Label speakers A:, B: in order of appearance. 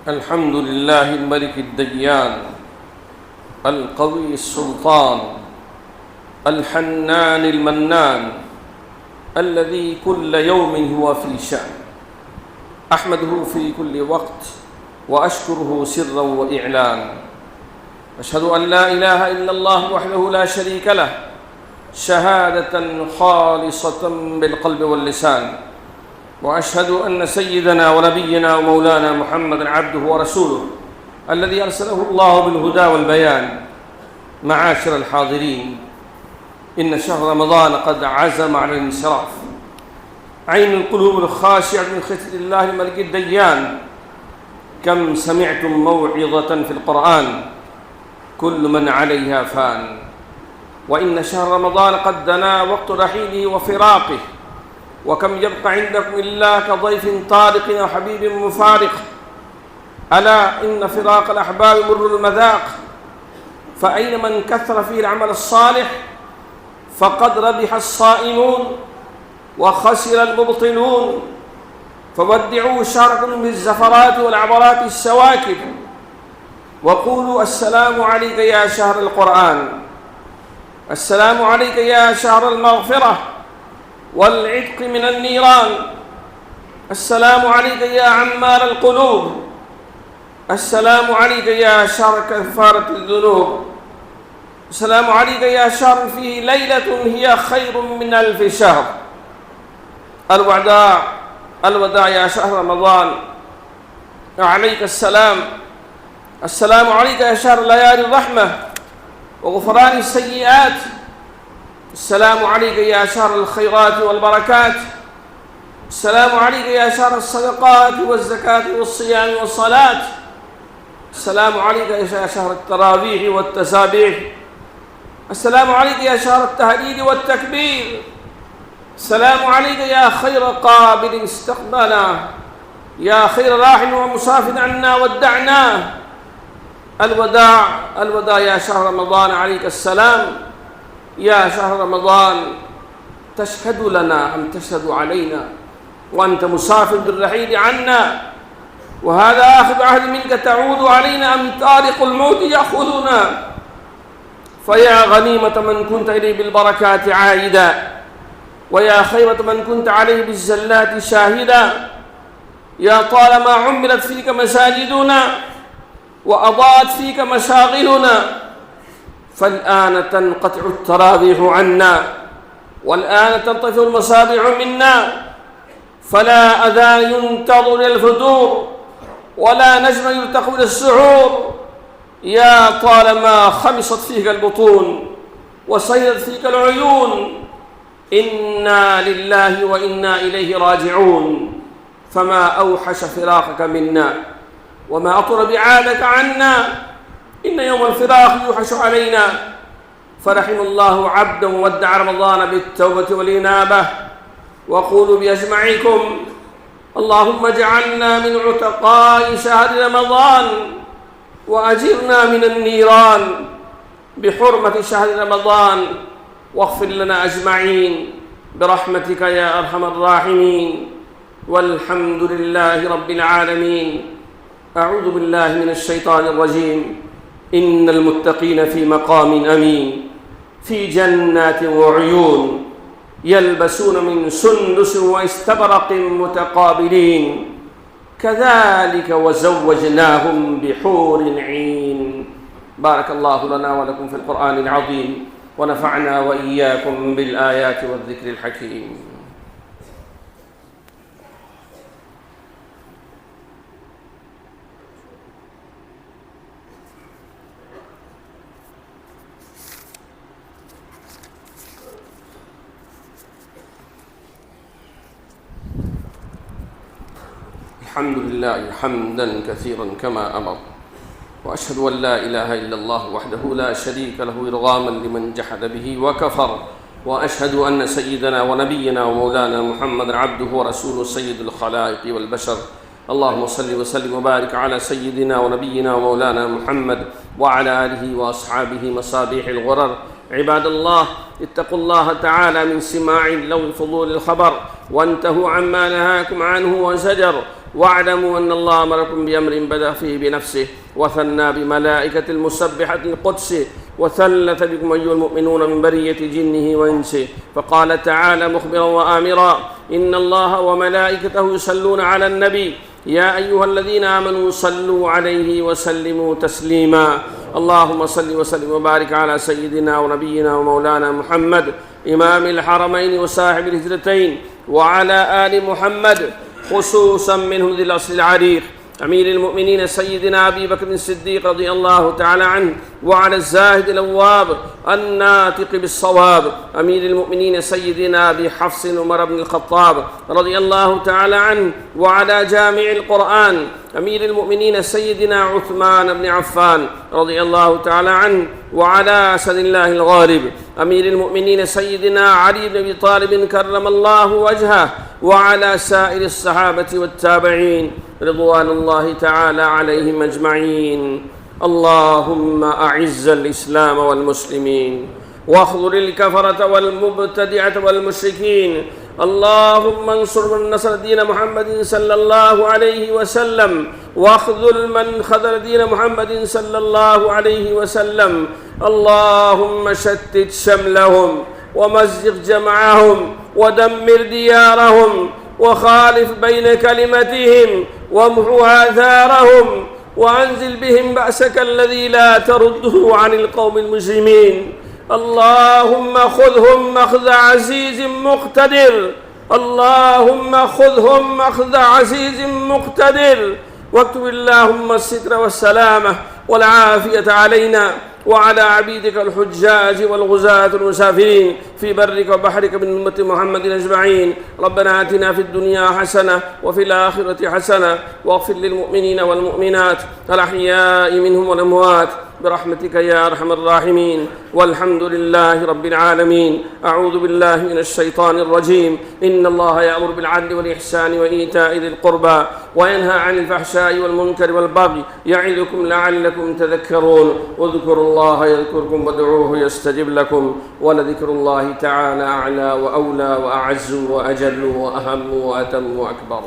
A: الحمد لله الملك الديان القوي السلطان الحنان المنان الذي كل يوم هو في شأن، أحمده في كل وقت وأشكره سرا وإعلان. أشهد أن لا إله إلا الله وحده لا شريك له شهادة خالصة بالقلب واللسان، وأشهد أن سيدنا ونبينا ومولانا محمدًا عبده ورسوله الذي أرسله الله بالهدى والبيان. معاشر الحاضرين، إن شهر رمضان قد عزم على الانصراف، عين القلوب الخاشعة من خشية الله الملك الديان. كم سمعتم موعظة في القرآن، كل من عليها فان، وإن شهر رمضان قد دنا وقت رحيله وفراقه، وكم يبقى عندكم إلا كضيف طارق أو حبيب مفارق. ألا إن فراق الأحباب مر المذاق، فأين من كثر فيه العمل الصالح؟ فقد ربح الصائمون وخسر المبطلون. فودعوا شهركم بالزفرات والعبرات السواكب، وقولوا السلام عليك يا شهر القرآن، السلام عليك يا شهر المغفرة والعتق من النيران، السلام عليك يا عمار القلوب، السلام عليك يا شهر كفارة الذنوب، السلام عليك يا شهر فيه ليلة هي خير من 1000 شهر. الوداع يا شهر رمضان، عليك السلام، السلام عليك يا شهر ليالي الرحمة وغفران السيئات، السلام عليك يا شهر الخيرات والبركات، السلام عليك يا شهر الصدقات والزكاة والصيام والصلاة، السلام عليك يا شهر التراويح والتسابيح، السلام عليك يا شهر التهليل والتكبير، السلام عليك يا خير قابل استقبلنا، يا خير راح ومسافر عنا ودعناه. الوداع يا شهر رمضان، عليك السلام يا شهر رمضان. تشهد لنا أم تشهد علينا وأنت مسافر بالرحيل عنا، وهذا آخر عهد منك تعود علينا أم طارق الموت يأخذنا. فيا غنيمة من كنت إليه بالبركات عائدا، ويا خيرة من كنت عليه بالزلات شاهدا. يا طالما عمرت فيك مساجدنا وأضاءت فيك مشاغلنا، فالآن تنقطع التراويح عنا، والآن تنطفئ المصابيح منا، فلا أذان ينتظر للفطور ولا نجم يلتقى للسحور. يا طالما خمصت فيك البطون وصيرت فيك العيون، إنا لله وإنا إليه راجعون. فما أوحش فراقك منا وما أطر بعادك عنا، إن يوم الفراق يوحش علينا. فرحم الله عبدا ودع رمضان بالتوبة والإنابة. وقولوا بأجمعكم اللهم اجعلنا من عتقاء شهر رمضان وأجرنا من النيران بحرمة شهر رمضان، واغفر لنا أجمعين برحمتك يا أرحم الراحمين، والحمد لله رب العالمين. أعوذ بالله من الشيطان الرجيم. إن المتقين في مقام أمين، في جنات وعيون، يلبسون من سندس واستبرق متقابلين، كذلك وزوجناهم بحور عين. بارك الله لنا ولكم في القرآن العظيم، ونفعنا وإياكم بالآيات والذكر الحكيم. الحمد لله حمدا كثيرا كما أمر، وأشهد أن لا إله إلا الله وحده لا شريك له إرغاما لمن جحد به وكفر، وأشهد أن سيدنا ونبينا ومولانا محمد عبده ورسوله سيد الخلائق والبشر. اللهم صل وسلم وبارك على سيدنا ونبينا ومولانا محمد وعلى آله وأصحابه مصابيح الغرر. عباد الله، اتقوا الله تعالى من سماع لو فضول الخبر، وانتهوا عما نهاكم عنه وزجر، واعلموا أن الله أمركم بأمر بدأ فيه بنفسه وثنى بملائكة المسبحة القدس وثلث بكم أيها المؤمنون من برية جنه وإنسه، فقال تعالى مخبرا وآمرا: إن الله وملائكته يصلون على النبي يا أيها الذين آمنوا صلوا عليه وسلموا تسليما. اللهم صل وسلم وبارك على سيدنا ونبينا ومولانا محمد إمام الحرمين وصاحب الهجرتين، وعلى آل محمد خصوصا منهم ذي الأصل العريق أمير المؤمنين سيدنا أبي بكر الصديق رضي الله تعالى عنه، وعلى الزاهد الأواب الناطق بالصواب أمير المؤمنين سيدنا أبي حفص عمر بن الخطاب رضي الله تعالى عنه، وعلى جامع القرآن أمير المؤمنين سيدنا عثمان بن عفان رضي الله تعالى عنه، وعلى أسد الله الغالب أمير المؤمنين سيدنا علي بن أبي طالب كرم الله وجهه، وعلى سائر الصحابة والتابعين رضوان الله تعالى عليهم أجمعين. اللهم أعز الإسلام والمسلمين واخذل الكفرة والمبتدعة والمشركين. اللهم انصر من نصر دين محمد صلى الله عليه وسلم، واخذل من خذل دين محمد صلى الله عليه وسلم. اللهم شتت شملهم ومزق جمعهم ودمر ديارهم وخالف بين كلمتهم وامحو آثارهم، وأنزل بهم بأسك الذي لا ترده عن القوم المجرمين. اللهم خذهم أخذ عزيز مقتدر، اللهم خذهم أخذ عزيز مقتدر، واكتب اللهم الستر والسلامة والعافية علينا وعلى عبيدك الحجاج والغزاة المسافرين في برك وبحرك من أمة محمد أجمعين. ربنا آتنا في الدنيا حسنة وفي الآخرة حسنة واغفر للمؤمنين والمؤمنات الأحياء منهم والأموات برحمتك يا أرحم الراحمين، والحمد لله رب العالمين. أعوذ بالله من الشيطان الرجيم. إن الله يأمر بالعدل والإحسان وإيتاء ذي القربى وينهى عن الفحشاء والمنكر والبغي يعظكم لعلكم تذكرون. واذكروا الله يذكركم وادعوه يستجب لكم، ولذكر الله تعالى أعلى وأولى وأعز وأجل وأهم وأتم وأكبر.